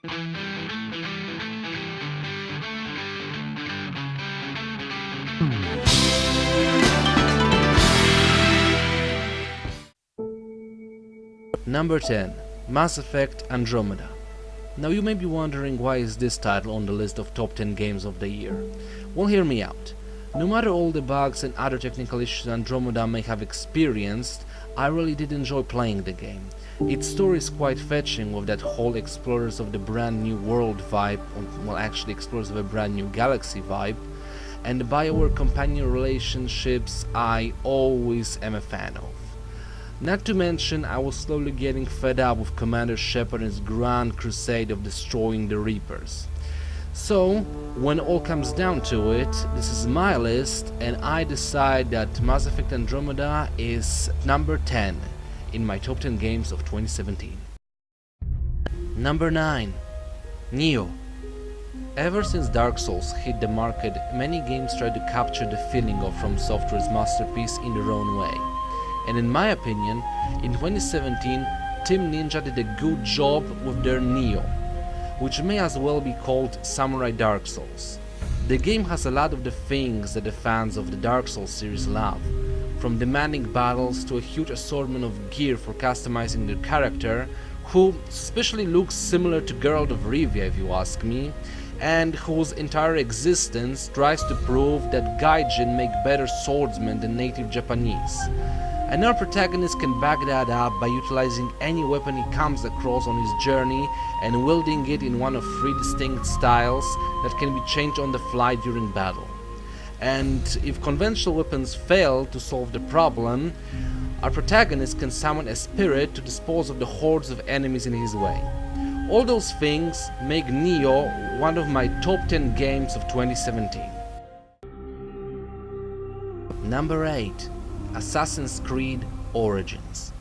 Number 10. Mass Effect Andromeda. Now you may be wondering, why is this title on the list of top 10 games of the year? Well, hear me out. No matter all the bugs and other technical issues Andromeda may have experienced, I really did enjoy playing the game. Its story is quite fetching, with that whole Explorers of the Brand New World vibe, well, actually Explorers of a Brand New Galaxy vibe, and the BioWare companion relationships I always am a fan of. Not to mention, I was slowly getting fed up with Commander Shepard and his grand crusade of destroying the Reapers. So, when all comes down to it, this is my list, and I decide that Mass Effect Andromeda is number 10 in my top 10 games of 2017. Number 9. Neo. Ever since Dark Souls hit the market, many games try to capture the feeling of From Software's masterpiece in their own way. And in my opinion, in 2017, Team Ninja did a good job with their Neo, which may as well be called Samurai Dark Souls. The game has a lot of the things that the fans of the Dark Souls series love, from demanding battles to a huge assortment of gear for customizing their character, who especially looks similar to Geralt of Rivia if you ask me, and whose entire existence tries to prove that Gaijin make better swordsmen than native Japanese. And our protagonist can back that up by utilizing any weapon he comes across on his journey and wielding it in one of 3 distinct styles that can be changed on the fly during battle. And if conventional weapons fail to solve the problem, our protagonist can summon a spirit to dispose of the hordes of enemies in his way. All those things make Neo one of my top 10 games of 2017. Number 8. Assassin's Creed Origins.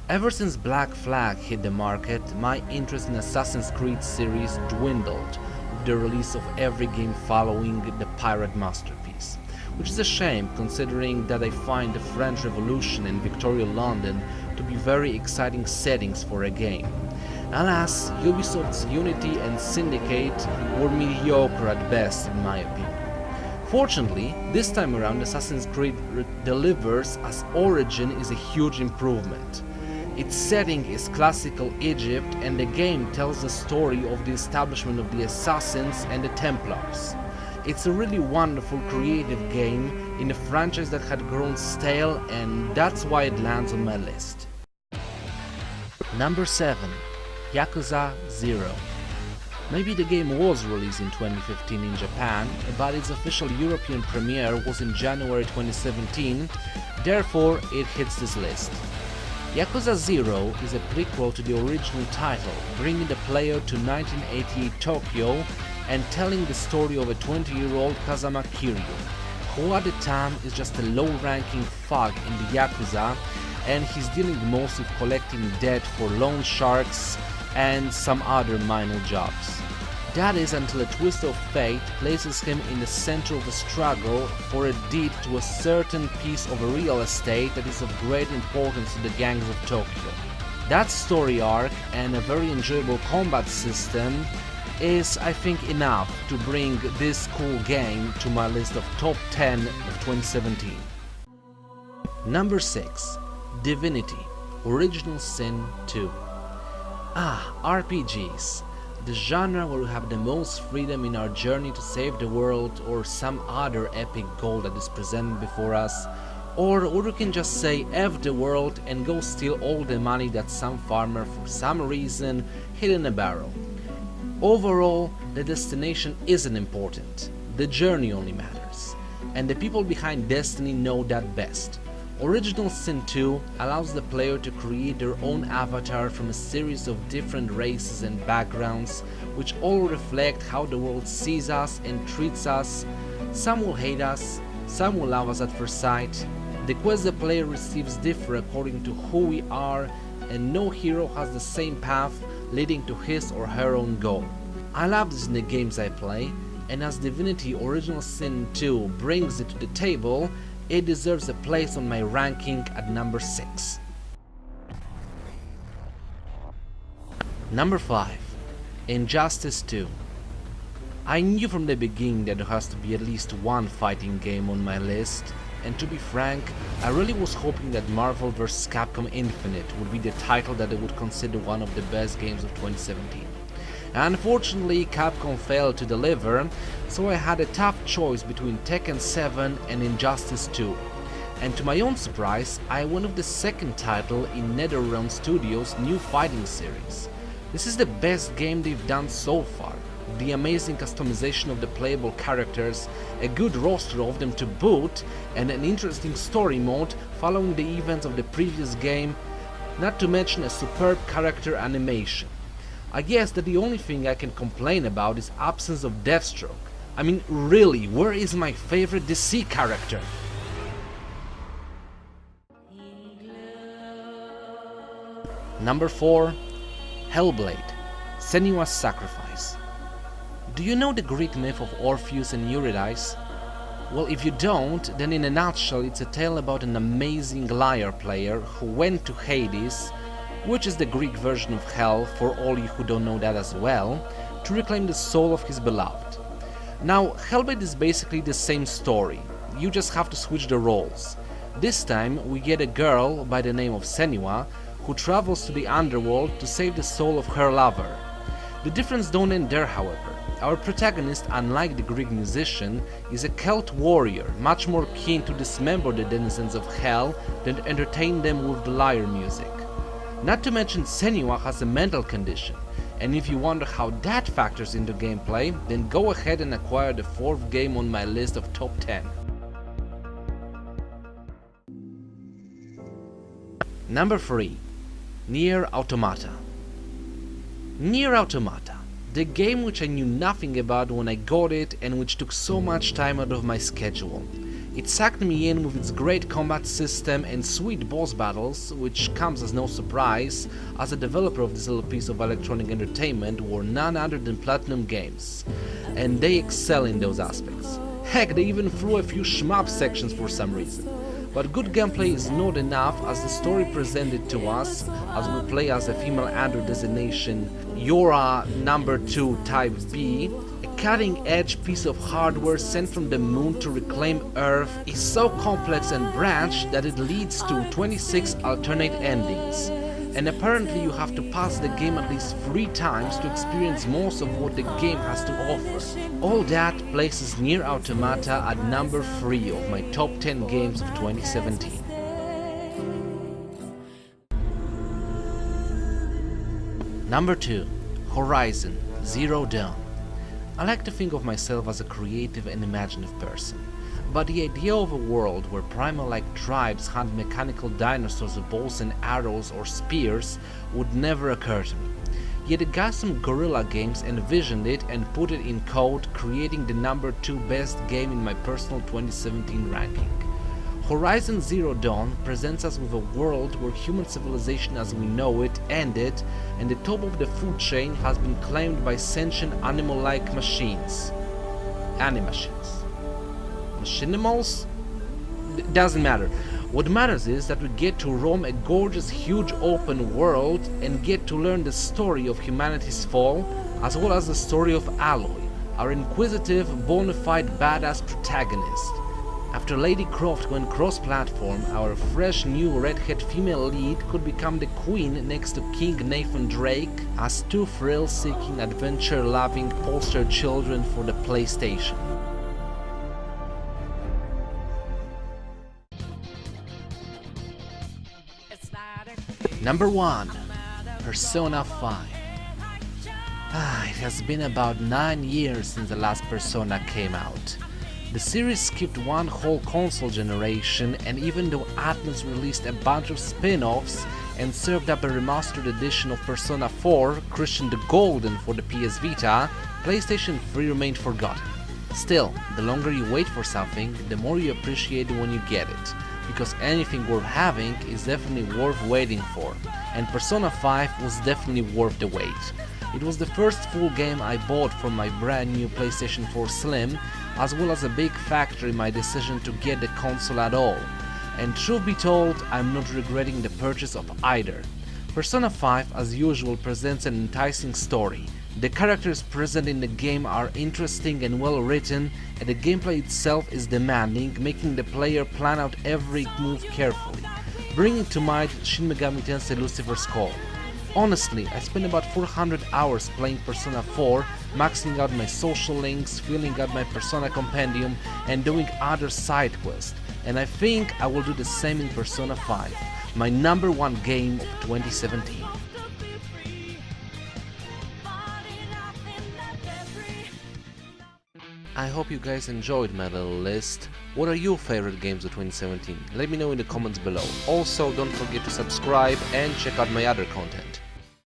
Ever since Black Flag hit the market, my interest in Assassin's Creed series dwindled with the release of every game following the pirate masterpiece, which is a shame considering that I find the French Revolution and Victorian London to be very exciting settings for a game. Alas, Ubisoft's Unity and Syndicate were mediocre at best in my opinion. Fortunately, this time around Assassin's Creed delivers, as Origin is a huge improvement. Its setting is classical Egypt, and the game tells the story of the establishment of the Assassins and the Templars. It's a really wonderful creative game in a franchise that had grown stale, and that's why it lands on my list. Number 7. Yakuza 0. Maybe the game was released in 2015 in Japan, but its official European premiere was in January 2017, therefore it hits this list. Yakuza 0 is a prequel to the original title, bringing the player to 1988 Tokyo and telling the story of a 20-year-old Kazama Kiryu, who at the time is just a low-ranking thug in the Yakuza, and he's dealing mostly with collecting debt for loan sharks and some other minor jobs. That is until a twist of fate places him in the center of a struggle for a deed to a certain piece of real estate that is of great importance to the gangs of Tokyo. That story arc and a very enjoyable combat system is, I think, enough to bring this cool game to my list of top 10 of 2017. Number 6. Divinity Original Sin 2. RPGs. The genre where we have the most freedom in our journey to save the world or some other epic goal that is presented before us, or we can just say F the world and go steal all the money that some farmer for some reason hid in a barrel. Overall, the destination isn't important, the journey only matters, and the people behind Destiny know that best. Original Sin 2 allows the player to create their own avatar from a series of different races and backgrounds, which all reflect how the world sees us and treats us. Some will hate us, some will love us at first sight. The quests the player receives differ according to who we are, and no hero has the same path leading to his or her own goal. I love this in the games I play, and as Divinity Original Sin 2 brings it to the table, it deserves a place on my ranking at number 6. Number 5. Injustice 2. I knew from the beginning that there has to be at least one fighting game on my list, and to be frank, I really was hoping that Marvel vs. Capcom Infinite would be the title that I would consider one of the best games of 2017. Unfortunately, Capcom failed to deliver, so I had a tough choice between Tekken 7 and Injustice 2. And to my own surprise, I went with the second title in NetherRealm Studios' new fighting series. This is the best game they've done so far. The amazing customization of the playable characters, a good roster of them to boot, and an interesting story mode following the events of the previous game, not to mention a superb character animation. I guess that the only thing I can complain about is absence of Deathstroke. I mean, really, where is my favorite DC character? Number 4. Hellblade: Senua's Sacrifice. Do you know the Greek myth of Orpheus and Eurydice? Well, if you don't, then in a nutshell it's a tale about an amazing lyre player who went to Hades, which is the Greek version of hell for all you who don't know that as well, to reclaim the soul of his beloved. Now, Hellblade is basically the same story, you just have to switch the roles. This time we get a girl by the name of Senua who travels to the underworld to save the soul of her lover. The difference don't end there, however. Our protagonist, unlike the Greek musician, is a Celt warrior, much more keen to dismember the denizens of hell than to entertain them with the lyre music. Not to mention, Senua has a mental condition, and if you wonder how that factors into gameplay, then go ahead and acquire the fourth game on my list of top 10. Number 3. Nier Automata. Nier Automata, the game which I knew nothing about when I got it and which took so much time out of my schedule. It sucked me in with its great combat system and sweet boss battles, which comes as no surprise, as the developer of this little piece of electronic entertainment were none other than Platinum Games, and they excel in those aspects. Heck, they even threw a few shmup sections for some reason. But good gameplay is not enough, as the story presented to us, as we play as a female android designation Yora number 2 Type B, a cutting-edge piece of hardware sent from the moon to reclaim Earth, is so complex and branched that it leads to 26 alternate endings. And apparently you have to pass the game at least 3 times to experience most of what the game has to offer. All that places Nier Automata at number 3 of my top 10 games of 2017. Number 2. Horizon Zero Dawn. I like to think of myself as a creative and imaginative person, but the idea of a world where primal-like tribes hunt mechanical dinosaurs with bows and arrows or spears would never occur to me. Yet the guys from Guerrilla Games envisioned it and put it in code, creating the number 2 best game in my personal 2017 ranking. Horizon Zero Dawn presents us with a world where human civilization as we know it ended, and the top of the food chain has been claimed by sentient animal-like machines. Animachines. Machinimals? Doesn't matter. What matters is that we get to roam a gorgeous, huge open world and get to learn the story of humanity's fall, as well as the story of Aloy, our inquisitive, bona fide badass protagonist. After Lady Croft went cross-platform, our fresh new redhead female lead could become the queen next to King Nathan Drake as 2 thrill-seeking, adventure-loving poster children for the PlayStation. Number 1. Persona 5. It has been about 9 years since the last Persona came out. The series skipped one whole console generation, and even though Atlus released a bunch of spin-offs and served up a remastered edition of Persona 4, christened the Golden for the PS Vita, PlayStation 3 remained forgotten. Still, the longer you wait for something, the more you appreciate it when you get it, because anything worth having is definitely worth waiting for, and Persona 5 was definitely worth the wait. It was the first full game I bought for my brand new PlayStation 4 Slim, as well as a big factor in my decision to get the console at all. And truth be told, I'm not regretting the purchase of either. Persona 5 as usual presents an enticing story, The characters present in the game are interesting and well written, and the gameplay itself is demanding, making the player plan out every move carefully, bringing to mind Shin Megami Tensei Lucifer's Call. Honestly, I spent about 400 hours playing Persona 4, maxing out my social links, filling out my Persona compendium, and doing other side quests, and I think I will do the same in Persona 5, my number one game of 2017. I hope you guys enjoyed my little list. What are your favorite games of 2017? Let me know in the comments below. Also, don't forget to subscribe and check out my other content.